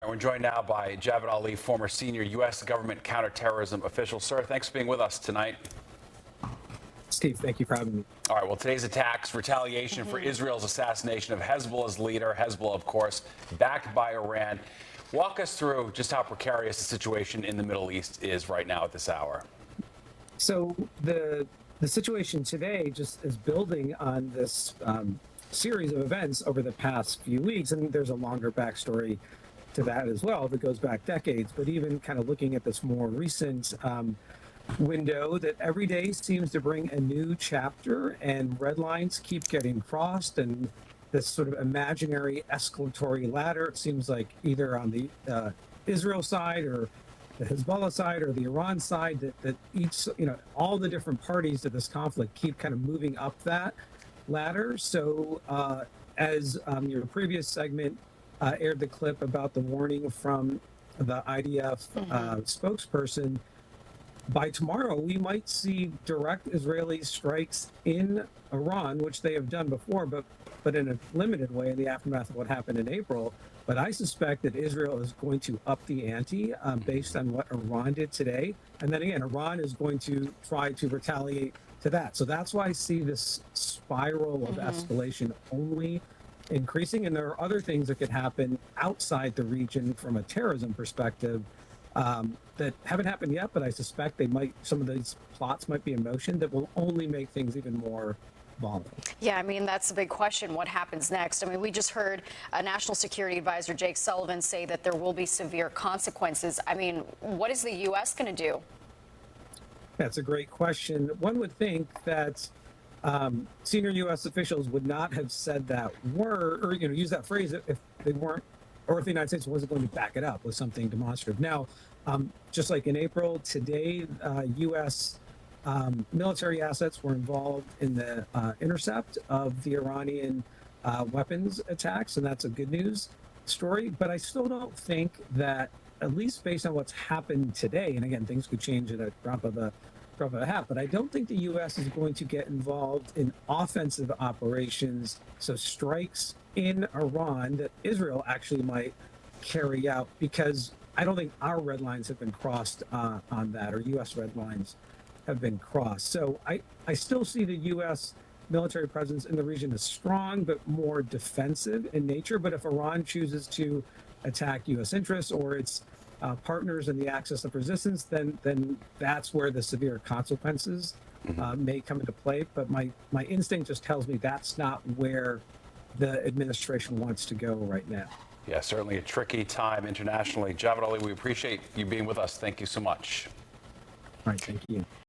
We're joined now by Javed Ali, former senior U.S. government counterterrorism official. Sir, thanks for being with us tonight. Steve, thank you for having me. All right, well, today's attacks, retaliation for Israel's assassination of Hezbollah's leader, Hezbollah, of course, backed by Iran. Walk us through just how precarious the situation in the Middle East is right now at this hour. So the situation today just is building on this series of events over the past few weeks, and there's a longer backstory to that as well that goes back decades. But even kind of looking at this more recent window, that every day seems to bring a new chapter, and red lines keep getting crossed, and this sort of imaginary escalatory ladder, it seems like either on the Israel side or the Hezbollah side or the Iran side, that each, all the different parties to this conflict keep kind of moving up that ladder. So as your previous segment aired the clip about the warning from the IDF spokesperson, by tomorrow we might see direct Israeli strikes in Iran, which they have done before, but in a limited way in the aftermath of what happened in April. But I suspect that Israel is going to up the ante based on what Iran did today. And then again, Iran is going to try to retaliate to that. So that's why I see this spiral of escalation only increasing. And there are other things that could happen outside the region from a terrorism perspective that haven't happened yet, but I suspect they might, some of these plots might be in motion that will only make things even more volatile. Yeah, I mean, that's the big question. What happens next? I mean, we just heard National Security Advisor Jake Sullivan say that there will be severe consequences. I mean, what is the U.S. going to do? That's a great question. One would think that senior U.S. officials would not have said that word, or use that phrase if they weren't, or if the United States wasn't going to back it up with something demonstrative. Now, just like in April, today, U.S. military assets were involved in the intercept of the Iranian weapons attacks, and that's a good news story. But I still don't think that, at least based on what's happened today, and again, things could change at a drop of a hat, but I don't think the U.S. is going to get involved in offensive operations, so strikes in Iran that Israel actually might carry out, because I don't think our red lines have been crossed on that, or U.S. red lines have been crossed. So I still see the U.S. military presence in the region as strong, but more defensive in nature. But if Iran chooses to attack U.S. interests or its partners in the axis of resistance, then that's where the severe consequences may come into play. But my instinct just tells me that's not where the administration wants to go right now. Yeah, certainly a tricky time internationally. Javed Ali, we appreciate you being with us. Thank you so much. All right, thank you.